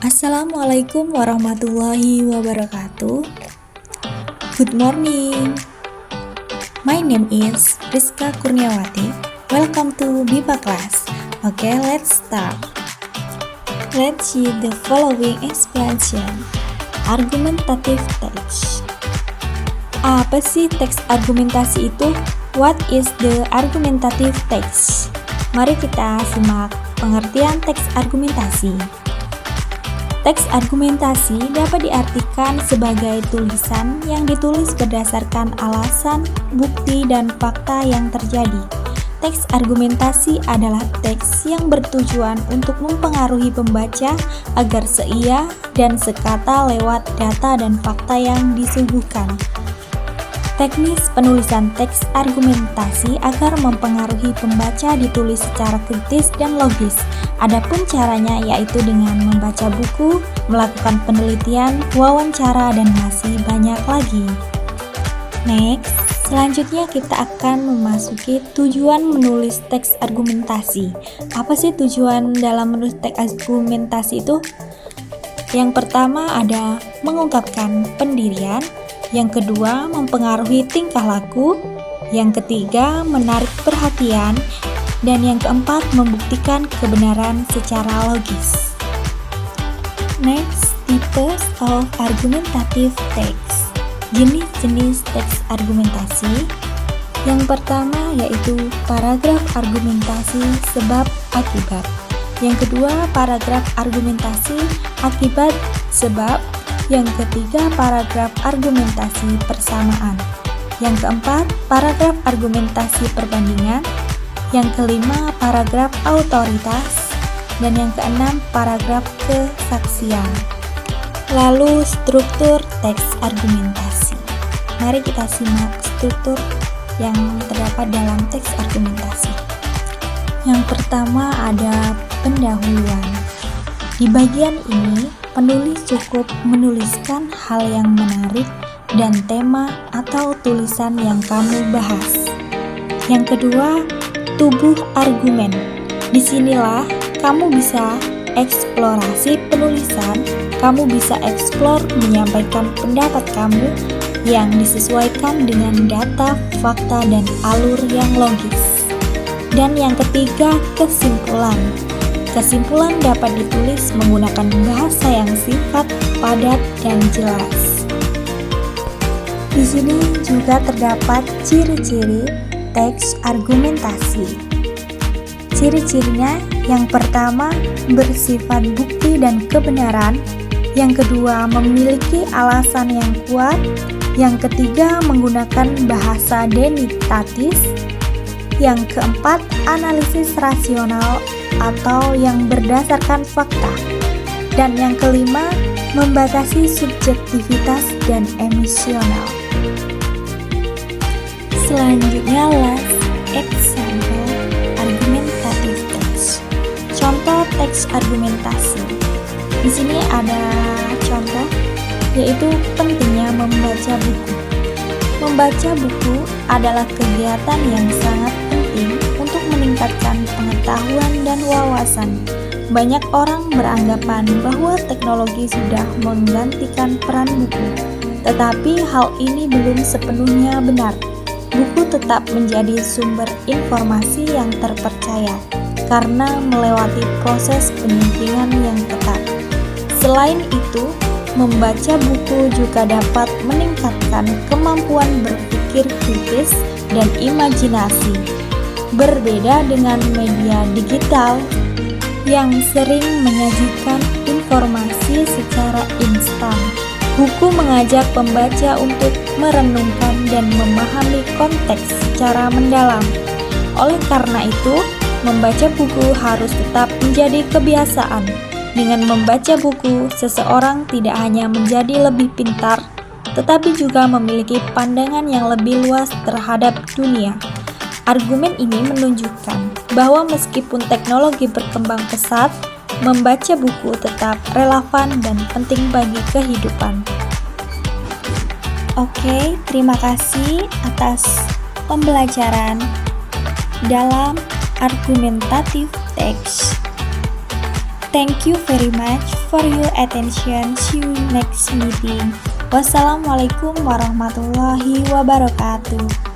Assalamualaikum warahmatullahi wabarakatuh. Good morning. My name is Rizka Kurniawati. Welcome to BIPA class. Okay, let's start. Let's see the following explanation. Argumentative text. Apa sih teks argumentasi itu? What is the argumentative text? Mari kita simak pengertian teks argumentasi. Teks argumentasi dapat diartikan sebagai tulisan yang ditulis berdasarkan alasan, bukti, dan fakta yang terjadi. Teks argumentasi adalah teks yang bertujuan untuk mempengaruhi pembaca agar seia dan sekata lewat data dan fakta yang disuguhkan. Teknis penulisan teks argumentasi agar mempengaruhi pembaca ditulis secara kritis dan logis. Adapun caranya yaitu dengan membaca buku, melakukan penelitian, wawancara, dan masih banyak lagi. Next, selanjutnya kita akan memasuki tujuan menulis teks argumentasi. Apa sih tujuan dalam menulis teks argumentasi itu? Yang pertama ada mengungkapkan pendirian. Yang kedua, mempengaruhi tingkah laku. Yang ketiga, menarik perhatian. Dan yang keempat, membuktikan kebenaran secara logis. Next, types of argumentative text. Jenis-jenis teks argumentasi. Yang pertama yaitu paragraf argumentasi sebab akibat. Yang kedua, paragraf argumentasi akibat sebab. Yang ketiga, paragraf argumentasi persamaan. Yang keempat, paragraf argumentasi perbandingan. Yang kelima, paragraf autoritas. Dan yang keenam, paragraf kesaksian. Lalu, struktur teks argumentasi. Mari kita simak struktur yang terdapat dalam teks argumentasi. Yang pertama ada pendahuluan. Di bagian ini, penulis cukup menuliskan hal yang menarik dan tema atau tulisan yang kamu bahas. Yang kedua, tubuh argumen. Disinilah kamu bisa eksplorasi penulisan, kamu bisa eksplor menyampaikan pendapat kamu yang disesuaikan dengan data, fakta, dan alur yang logis. Dan yang ketiga, kesimpulan. Kesimpulan dapat ditulis menggunakan bahasa yang singkat, padat, dan jelas. Di sini juga terdapat ciri-ciri teks argumentasi. Ciri-cirinya yang pertama bersifat bukti dan kebenaran, yang kedua memiliki alasan yang kuat, yang ketiga menggunakan bahasa denitatis, yang keempat analisis rasional atau yang berdasarkan fakta, dan yang kelima membatasi subjektivitas dan emosional. Selanjutnya last example argumentative text. Contoh teks argumentasi. Di sini ada contoh yaitu pentingnya membaca buku. Membaca buku adalah kegiatan yang sangat penting untuk meningkatkan pengetahuan dan wawasan. Banyak orang beranggapan bahwa teknologi sudah menggantikan peran buku, tetapi hal ini belum sepenuhnya benar. Buku tetap menjadi sumber informasi yang terpercaya karena melewati proses penyuntingan yang ketat. Selain itu, membaca buku juga dapat meningkatkan kemampuan berpikir kritis dan imajinasi. Berbeda dengan media digital yang sering menyajikan informasi secara instan, buku mengajak pembaca untuk merenungkan dan memahami konteks secara mendalam. Oleh karena itu, membaca buku harus tetap menjadi kebiasaan. Dengan membaca buku, seseorang tidak hanya menjadi lebih pintar, tetapi juga memiliki pandangan yang lebih luas terhadap dunia. Argumen ini menunjukkan bahwa meskipun teknologi berkembang pesat, membaca buku tetap relevan dan penting bagi kehidupan. Oke, terima kasih atas pembelajaran dalam argumentative text. Thank you very much for your attention. See you next meeting. Wassalamualaikum warahmatullahi wabarakatuh.